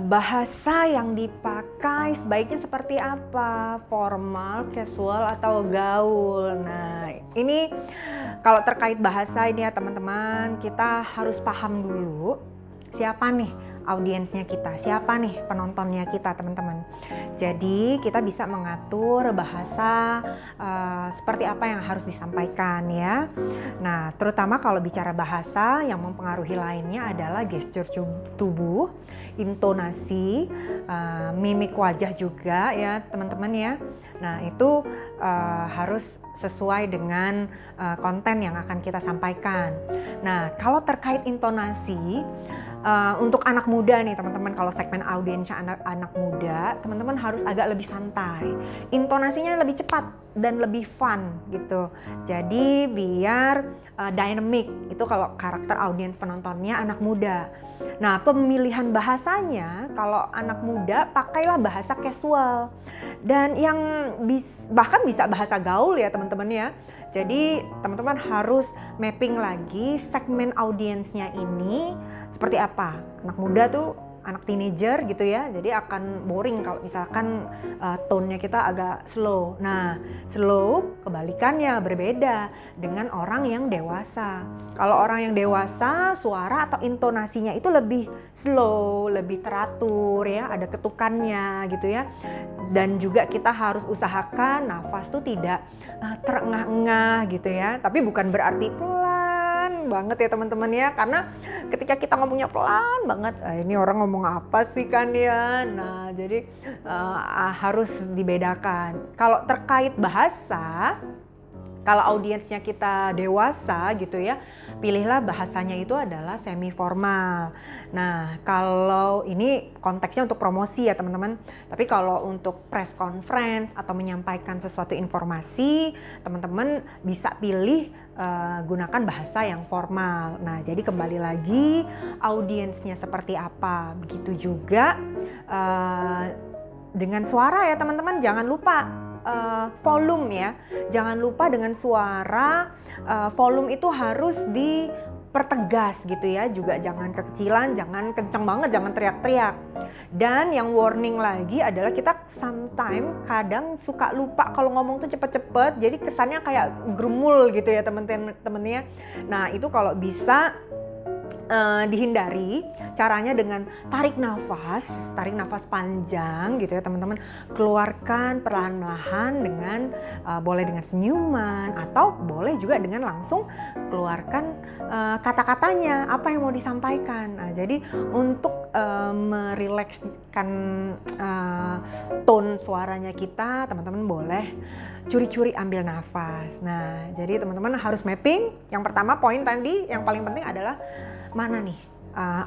bahasa yang dipakai sebaiknya seperti apa? Formal, casual, atau gaul? Nah, ini kalau terkait bahasa ini ya teman-teman, kita harus paham dulu siapa nih audiensnya kita, siapa nih penontonnya kita teman-teman. Jadi kita bisa mengatur bahasa seperti apa yang harus disampaikan ya. Nah, terutama kalau bicara bahasa yang mempengaruhi lainnya adalah gestur tubuh, intonasi, mimik wajah juga ya teman-teman ya. Nah, itu harus sesuai dengan konten yang akan kita sampaikan. Nah, kalau terkait intonasi, untuk anak muda nih teman-teman, kalau segmen audiensnya anak muda, teman-teman harus agak lebih santai. Intonasinya lebih cepat dan lebih fun gitu. Jadi biar dynamic, itu kalau karakter audiens penontonnya anak muda. Nah, pemilihan bahasanya kalau anak muda pakailah bahasa casual. Dan yang bahkan bisa bahasa gaul ya teman-teman ya. Jadi teman-teman harus mapping lagi segmen audiensnya ini seperti apa. Anak muda tuh anak teenager gitu ya, jadi akan boring kalau misalkan tone-nya kita agak slow. Nah, slow kebalikannya berbeda dengan orang yang dewasa. Kalau orang yang dewasa, suara atau intonasinya itu lebih slow, lebih teratur ya, ada ketukannya gitu ya. Dan juga kita harus usahakan nafas tuh tidak terengah-engah gitu ya, tapi bukan berarti pelan banget ya teman-teman ya, karena ketika kita ngomongnya pelan banget, ini orang ngomong apa sih kan ya. Nah, jadi harus dibedakan. Kalau terkait bahasa, kalau audiensnya kita dewasa gitu ya, pilihlah bahasanya itu adalah semi formal. Nah, kalau ini konteksnya untuk promosi ya teman-teman. Tapi kalau untuk press conference atau menyampaikan sesuatu informasi, teman-teman bisa pilih gunakan bahasa yang formal. Nah, jadi kembali lagi audiensnya seperti apa. Begitu juga dengan suara ya teman-teman, jangan lupa volume ya. Jangan lupa dengan suara volume itu harus dipertegas gitu ya. Juga jangan kekecilan, jangan kenceng banget, jangan teriak-teriak. Dan yang warning lagi adalah kita sometimes kadang suka lupa kalau ngomong tuh cepet-cepet. Jadi kesannya kayak grumul gitu ya temen-temennya. Nah, itu kalau bisa dihindari, caranya dengan tarik nafas panjang gitu ya teman-teman. Keluarkan perlahan-lahan dengan boleh dengan senyuman atau boleh juga dengan langsung keluarkan kata-katanya, apa yang mau disampaikan. Nah, jadi untuk merilekskan tone suaranya kita, teman-teman boleh curi-curi ambil nafas. Nah, jadi teman-teman harus mapping. Yang pertama poin tadi yang paling penting adalah mana nih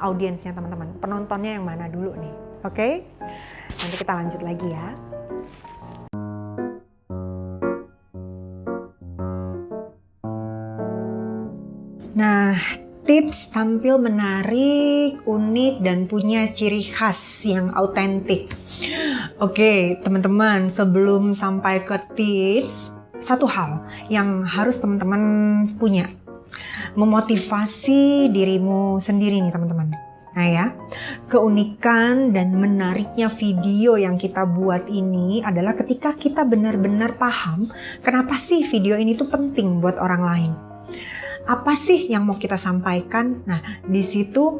audiensnya teman-teman, penontonnya yang mana dulu nih, oke? Nanti kita lanjut lagi ya. Nah, tips tampil menarik, unik, dan punya ciri khas yang autentik. Oke, teman-teman, sebelum sampai ke tips, satu hal yang harus teman-teman punya, memotivasi dirimu sendiri nih teman-teman. Nah ya, keunikan dan menariknya video yang kita buat ini adalah ketika kita benar-benar paham kenapa sih video ini tuh penting buat orang lain. Apa sih yang mau kita sampaikan? Nah, di situ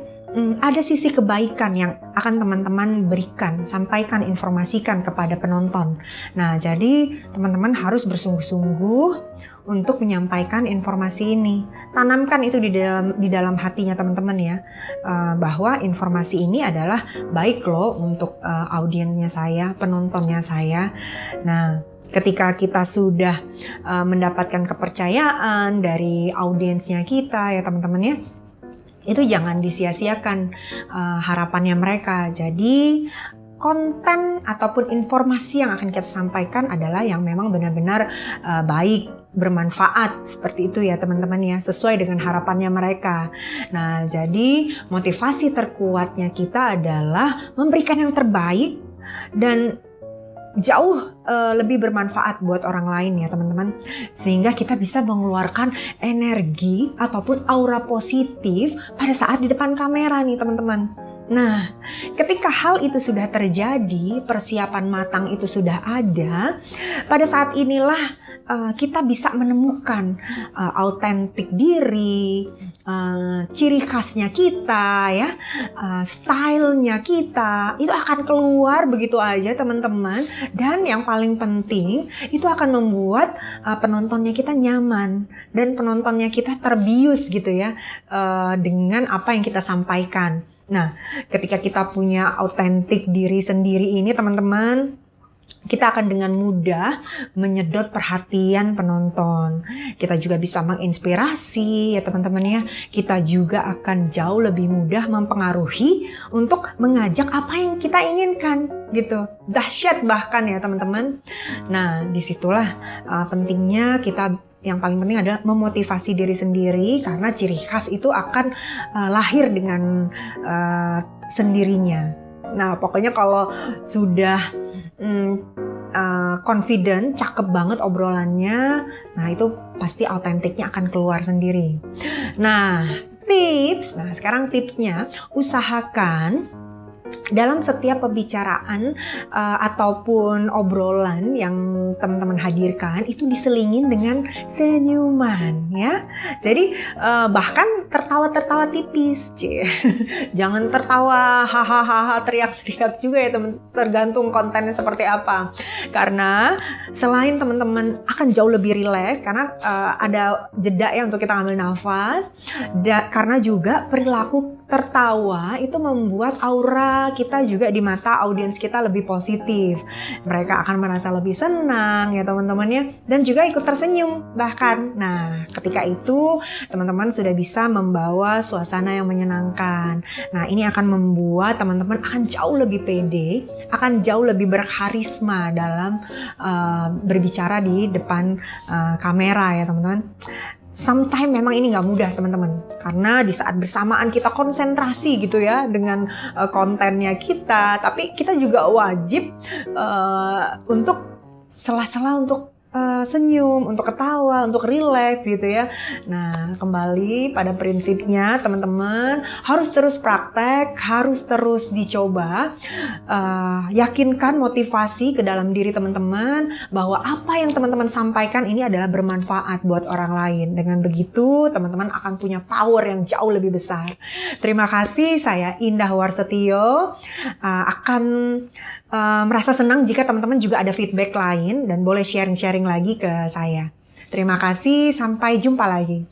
ada sisi kebaikan yang akan teman-teman berikan, sampaikan, informasikan kepada penonton. Nah, jadi teman-teman harus bersungguh-sungguh untuk menyampaikan informasi ini. Tanamkan itu di dalam hatinya teman-teman ya, bahwa informasi ini adalah baik loh untuk audiensnya saya, penontonnya saya. Nah, ketika kita sudah mendapatkan kepercayaan dari audiensnya kita ya teman-teman ya, itu jangan disia-siakan harapannya mereka. Jadi konten ataupun informasi yang akan kita sampaikan adalah yang memang benar-benar baik, bermanfaat, seperti itu ya teman-teman ya, sesuai dengan harapannya mereka. Nah, jadi motivasi terkuatnya kita adalah memberikan yang terbaik dan jauh lebih bermanfaat buat orang lain ya teman-teman, sehingga kita bisa mengeluarkan energi ataupun aura positif pada saat di depan kamera nih teman-teman. Nah, ketika hal itu sudah terjadi, persiapan matang itu sudah ada, pada saat inilah kita bisa menemukan autentik diri, ciri khasnya kita, ya, stylenya kita, itu akan keluar begitu aja teman-teman. Dan yang paling penting, itu akan membuat penontonnya kita nyaman dan penontonnya kita terbius gitu ya, dengan apa yang kita sampaikan. Nah, ketika kita punya autentik diri sendiri ini teman-teman, kita akan dengan mudah menyedot perhatian penonton. Kita juga bisa menginspirasi ya teman-teman ya. Kita juga akan jauh lebih mudah mempengaruhi untuk mengajak apa yang kita inginkan gitu. Dahsyat bahkan ya teman-teman. Nah, disitulah pentingnya kita. Yang paling penting adalah memotivasi diri sendiri, karena ciri khas itu akan lahir dengan sendirinya. Nah, pokoknya kalau sudah confident, cakep banget obrolannya, nah itu pasti autentiknya akan keluar sendiri. Nah, sekarang tipsnya, usahakan dalam setiap pembicaraan ataupun obrolan yang teman-teman hadirkan itu diselingin dengan senyuman ya. Jadi bahkan tertawa-tertawa tipis, jangan tertawa hahaha teriak-teriak juga ya teman. Tergantung kontennya seperti apa. Karena selain teman-teman akan jauh lebih rileks karena ada jeda ya untuk kita ambil nafas, karena juga perilaku tertawa itu membuat aura kita juga di mata audiens kita lebih positif. Mereka akan merasa lebih senang ya teman-teman ya, dan juga ikut tersenyum bahkan. Nah, ketika itu teman-teman sudah bisa membawa suasana yang menyenangkan. Nah, ini akan membuat teman-teman akan jauh lebih pede, akan jauh lebih berkarisma dalam berbicara di depan kamera ya teman-teman. Sometimes memang ini nggak mudah teman-teman, karena di saat bersamaan kita konsentrasi gitu ya dengan kontennya kita, tapi kita juga wajib untuk sela-sela untuk senyum, untuk ketawa, untuk rileks gitu ya. Nah, kembali pada prinsipnya teman-teman harus terus praktek, harus terus dicoba. Yakinkan motivasi ke dalam diri teman-teman bahwa apa yang teman-teman sampaikan ini adalah bermanfaat buat orang lain. Dengan begitu teman-teman akan punya power yang jauh lebih besar. Terima kasih, saya Indah Warsetio. Akan merasa senang jika teman-teman juga ada feedback lain dan boleh sharing-sharing lagi ke saya. Terima kasih, sampai jumpa lagi.